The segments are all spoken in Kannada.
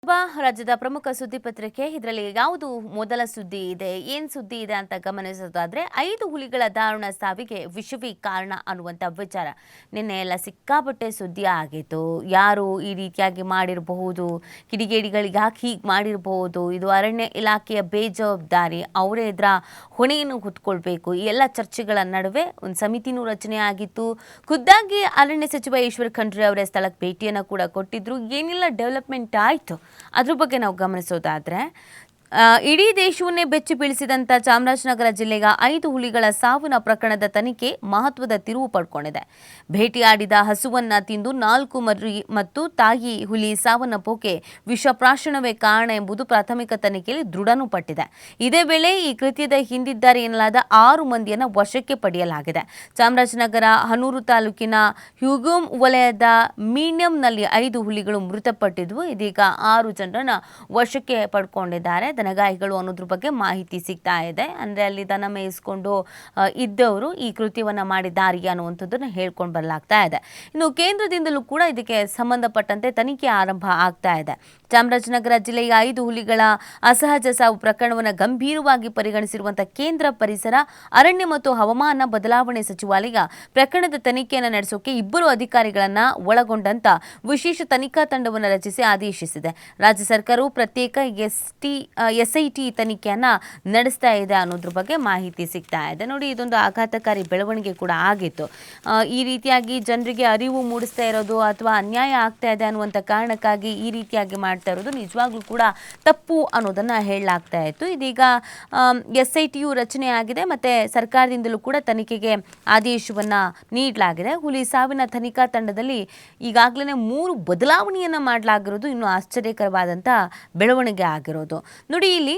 ರಾಜ್ಯದ ಪ್ರಮುಖ ಸುದ್ದಿ ಪತ್ರಿಕೆ ಇದರಲ್ಲಿ ಯಾವುದು ಮೊದಲ ಸುದ್ದಿ ಇದೆ ಏನು ಸುದ್ದಿ ಇದೆ ಅಂತ ಗಮನಿಸೋದಾದ್ರೆ 5 ಹುಲಿಗಳ ದಾರುಣ ಸಾವಿಗೆ ವಿಷವೇ ಕಾರಣ ಅನ್ನುವಂತ ವಿಚಾರ ನಿನ್ನೆ ಎಲ್ಲ ಸಿಕ್ಕಾಪಟ್ಟೆ ಸುದ್ದಿ ಆಗಿತ್ತು. ಯಾರು ಈ ರೀತಿಯಾಗಿ ಮಾಡಿರಬಹುದು, ಕಿಡಿಗೇಡಿಗಳಿಗೆ ಯಾಕೆ ಹೀಗೆ ಮಾಡಿರಬಹುದು, ಇದು ಅರಣ್ಯ ಇಲಾಖೆಯ ಬೇಜವಾಬ್ದಾರಿ, ಅವರೇ ಇದರ ಹೊಣೆಯನ್ನು ಹೊತ್ಕೊಳ್ಬೇಕು. ಈ ಎಲ್ಲ ಚರ್ಚೆಗಳ ನಡುವೆ ಒಂದು ಸಮಿತಿನೂ ರಚನೆ ಆಗಿತ್ತು. ಖುದ್ದಾಗಿ ಅರಣ್ಯ ಸಚಿವ ಈಶ್ವರ್ ಖಂಡ್ರೆ ಅವರೇ ಸ್ಥಳಕ್ಕೆ ಭೇಟಿಯನ್ನು ಕೂಡ ಕೊಟ್ಟಿದ್ರು. ಏನೆಲ್ಲ ಡೆವಲಪ್ಮೆಂಟ್ ಆಯಿತು ಅದ್ರ ಬಗ್ಗೆ ನಾವು ಗಮನಿಸೋದಾದ್ರೆ ಇಡೀ ದೇಶವನ್ನೇ ಬೆಚ್ಚಿ ಬೀಳಿಸಿದಂಥ ಚಾಮರಾಜನಗರ ಜಿಲ್ಲೆಯ 5 ಹುಲಿಗಳ ಸಾವಿನ ಪ್ರಕರಣದ ತನಿಖೆ ಮಹತ್ವದ ತಿರುವು ಪಡ್ಕೊಂಡಿದೆ. ಭೇಟಿಯಾಡಿದ ಹಸುವನ್ನ ತಿಂದು 4 ಮರಿ ಮತ್ತು ತಾಯಿ ಹುಲಿ ಸಾವನ್ನಪ್ಪೋಕೆ ವಿಷಪ್ರಾಶನವೇ ಕಾರಣ ಎಂಬುದು ಪ್ರಾಥಮಿಕ ತನಿಖೆಯಲ್ಲಿ ದೃಢನೂ ಪಟ್ಟಿದೆ. ಇದೇ ವೇಳೆ ಈ ಕೃತ್ಯದ ಹಿಂದಿದ್ದಾರೆ ಎನ್ನಲಾದ 6 ಮಂದಿಯನ್ನು ವಶಕ್ಕೆ ಪಡೆಯಲಾಗಿದೆ. ಚಾಮರಾಜನಗರ ಹನೂರು ತಾಲೂಕಿನ ಹ್ಯೂಗೋಮ್ ವಲಯದ ಮೀಡಿಯಂನಲ್ಲಿ 5 ಹುಲಿಗಳು ಮೃತಪಟ್ಟಿದ್ವು. ಇದೀಗ 6 ಜನರನ್ನ ವಶಕ್ಕೆ ಪಡ್ಕೊಂಡಿದ್ದಾರೆ. ದನಗಾಯಿಗಳು ಅನ್ನೋದ್ರ ಬಗ್ಗೆ ಮಾಹಿತಿ ಸಿಗ್ತಾ ಇದೆ. ಅಂದರೆ ಅಲ್ಲಿ ದನ ಮೇಯಿಸ್ಕೊಂಡು ಇದ್ದವರು ಈ ಕೃತ್ಯವನ್ನು ಮಾಡಿದ್ದಾರೆ ಅನ್ನುವಂಥದ್ದನ್ನು ಹೇಳ್ಕೊಂಡು ಬರಲಾಗ್ತಾ ಇದೆ. ಇನ್ನು ಕೇಂದ್ರದಿಂದಲೂ ಕೂಡ ಇದಕ್ಕೆ ಸಂಬಂಧಪಟ್ಟಂತೆ ತನಿಖೆ ಆರಂಭ ಆಗ್ತಾ ಇದೆ. ಚಾಮರಾಜನಗರ ಜಿಲ್ಲೆಯ 5 ಹುಲಿಗಳ ಅಸಹಜ ಸಾವು ಪ್ರಕರಣವನ್ನು ಗಂಭೀರವಾಗಿ ಪರಿಗಣಿಸಿರುವಂತಹ ಕೇಂದ್ರ ಪರಿಸರ, ಅರಣ್ಯ ಮತ್ತು ಹವಾಮಾನ ಬದಲಾವಣೆ ಸಚಿವಾಲಯ ಪ್ರಕರಣದ ತನಿಖೆಯನ್ನು ನಡೆಸೋಕೆ 2 ಅಧಿಕಾರಿಗಳನ್ನ ಒಳಗೊಂಡಂತ ವಿಶೇಷ ತನಿಖಾ ತಂಡವನ್ನು ರಚಿಸಿ ಆದೇಶಿಸಿದೆ. ರಾಜ್ಯ ಸರ್ಕಾರವು ಪ್ರತ್ಯೇಕ SIT ತನಿಖೆಯನ್ನ ನಡೆಸ್ತಾ ಇದೆ ಅನ್ನೋದ್ರ ಬಗ್ಗೆ ಮಾಹಿತಿ ಸಿಗ್ತಾ ಇದೆ. ನೋಡಿ, ಇದೊಂದು ಆಘಾತಕಾರಿ ಬೆಳವಣಿಗೆ ಕೂಡ ಆಗಿತ್ತು. ಈ ರೀತಿಯಾಗಿ ಜನರಿಗೆ ಅರಿವು ಮೂಡಿಸ್ತಾ ಇರೋದು ಅಥವಾ ಅನ್ಯಾಯ ಆಗ್ತಾ ಇದೆ ಅನ್ನುವಂಥ ಕಾರಣಕ್ಕಾಗಿ ಈ ರೀತಿಯಾಗಿ ಮಾಡ್ತಾ ಇರೋದು ನಿಜವಾಗ್ಲೂ ಕೂಡ ತಪ್ಪು ಅನ್ನೋದನ್ನ ಹೇಳಲಾಗ್ತಾ ಇತ್ತು. ಇದೀಗ SITಯು ರಚನೆ ಆಗಿದೆ ಮತ್ತೆ ಸರ್ಕಾರದಿಂದಲೂ ಕೂಡ ತನಿಖೆಗೆ ಆದೇಶವನ್ನ ನೀಡಲಾಗಿದೆ. ಹುಲಿ ಸಾವಿನ ತನಿಖಾ ತಂಡದಲ್ಲಿ ಈಗಾಗಲೇ 3 ಬದಲಾವಣೆಯನ್ನ ಮಾಡಲಾಗಿರೋದು ಇನ್ನು ಆಶ್ಚರ್ಯಕರವಾದಂಥ ಬೆಳವಣಿಗೆ ಆಗಿರೋದು. ನೋಡಿ, ಇಲ್ಲಿ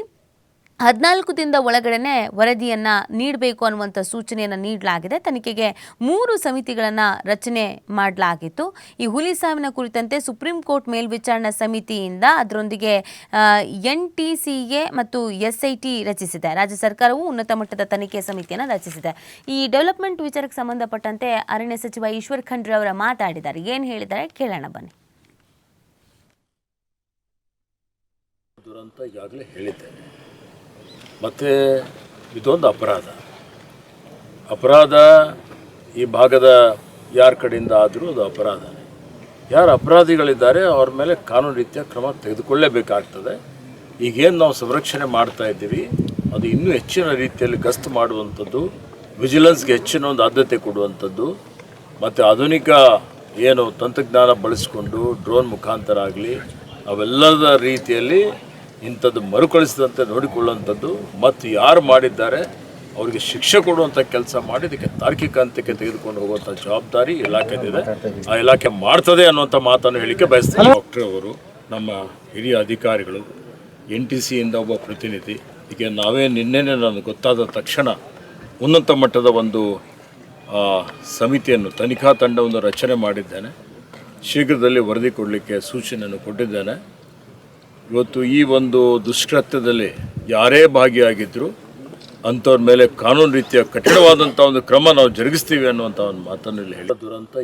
14 ದಿನದ ಒಳಗಡೆ ವರದಿಯನ್ನ ನೀಡಬೇಕು ಅನ್ನುವಂಥ ಸೂಚನೆಯನ್ನು ನೀಡಲಾಗಿದೆ. ತನಿಖೆಗೆ 3 ಸಮಿತಿಗಳನ್ನು ರಚನೆ ಮಾಡಲಾಗಿತ್ತು. ಈ ಹುಲಿ ಸಾವಿನ ಕುರಿತಂತೆ ಸುಪ್ರೀಂ ಕೋರ್ಟ್ ಮೇಲ್ವಿಚಾರಣಾ ಸಮಿತಿಯಿಂದ ಅದರೊಂದಿಗೆ NTCA ಮತ್ತು SIT ರಚಿಸಿದೆ. ರಾಜ್ಯ ಸರ್ಕಾರವು ಉನ್ನತ ಮಟ್ಟದ ತನಿಖೆ ಸಮಿತಿಯನ್ನು ರಚಿಸಿದೆ. ಈ ಡೆವಲಪ್ಮೆಂಟ್ ವಿಚಾರಕ್ಕೆ ಸಂಬಂಧಪಟ್ಟಂತೆ ಅರಣ್ಯ ಸಚಿವ ಈಶ್ವರ್ ಖಂಡ್ರೆ ಅವರ ಮಾತಾಡಿದ್ದಾರೆ. ಏನು ಹೇಳಿದ್ದಾರೆ ಕೇಳೋಣ ಬನ್ನಿ. ದುರಂತ ಈಗಾಗಲೇ ಹೇಳಿದ್ದೇನೆ. ಮತ್ತು ಇದೊಂದು ಅಪರಾಧ ಈ ಭಾಗದ ಯಾರ ಕಡೆಯಿಂದ ಆದರೂ ಅದು ಅಪರಾಧ. ಯಾರು ಅಪರಾಧಿಗಳಿದ್ದಾರೆ ಅವ್ರ ಮೇಲೆ ಕಾನೂನು ರೀತಿಯ ಕ್ರಮ ತೆಗೆದುಕೊಳ್ಳಲೇಬೇಕಾಗ್ತದೆ. ಈಗೇನು ನಾವು ಸಂರಕ್ಷಣೆ ಮಾಡ್ತಾ ಇದ್ದೀವಿ ಅದು ಇನ್ನೂ ಹೆಚ್ಚಿನ ರೀತಿಯಲ್ಲಿ ಗಸ್ತು ಮಾಡುವಂಥದ್ದು, ವಿಜಿಲೆನ್ಸ್ಗೆ ಹೆಚ್ಚಿನ ಒಂದು ಆದ್ಯತೆ ಕೊಡುವಂಥದ್ದು ಮತ್ತು ಆಧುನಿಕ ಏನು ತಂತ್ರಜ್ಞಾನ ಬಳಸಿಕೊಂಡು ಡ್ರೋನ್ ಮುಖಾಂತರ ಆಗಲಿ ಅವೆಲ್ಲದ ರೀತಿಯಲ್ಲಿ ಇಂಥದ್ದು ಮರುಕಳಿಸಿದಂತೆ ನೋಡಿಕೊಳ್ಳುವಂಥದ್ದು ಮತ್ತು ಯಾರು ಮಾಡಿದ್ದಾರೆ ಅವರಿಗೆ ಶಿಕ್ಷೆ ಕೊಡುವಂಥ ಕೆಲಸ ಮಾಡಿ ಇದಕ್ಕೆ ತಾರ್ಕಿಕ ಹಂತಕ್ಕೆ ತೆಗೆದುಕೊಂಡು ಹೋಗುವಂಥ ಜವಾಬ್ದಾರಿ ಇಲಾಖೆದಿದೆ. ಆ ಇಲಾಖೆ ಮಾಡ್ತದೆ ಅನ್ನುವಂಥ ಮಾತನ್ನು ಹೇಳಿಕೆ ಬಯಸ್ತಾರೆ. ಡಾಕ್ಟರ್ ಅವರು, ನಮ್ಮ ಹಿರಿಯ ಅಧಿಕಾರಿಗಳು, NTCಯಿಂದ ಒಬ್ಬ ಪ್ರತಿನಿಧಿ, ಹೀಗೆ ನಾವೇ ನಿನ್ನೆನೇ ನನಗೆ ಗೊತ್ತಾದ ತಕ್ಷಣ ಉನ್ನತ ಮಟ್ಟದ ಒಂದು ಸಮಿತಿಯನ್ನು, ತನಿಖಾ ತಂಡವನ್ನು ರಚನೆ ಮಾಡಿದ್ದೇನೆ. ಶೀಘ್ರದಲ್ಲಿ ವರದಿ ಕೊಡಲಿಕ್ಕೆ ಸೂಚನೆಯನ್ನು ಕೊಟ್ಟಿದ್ದೇನೆ. ಇವತ್ತು ಈ ಒಂದು ದುಷ್ಕೃತ್ಯದಲ್ಲಿ ಯಾರೇ ಭಾಗಿಯಾಗಿದ್ದರೂ ಅಂಥವ್ರ ಮೇಲೆ ಕಾನೂನು ರೀತಿಯ ಕಠಿಣವಾದಂಥ ಒಂದು ಕ್ರಮ ನಾವು ಜರುಗಿಸ್ತೀವಿ ಅನ್ನುವಂಥ ಒಂದು ಮಾತನ್ನು ಇಲ್ಲಿ ಹೇಳಿ ದುರಂತ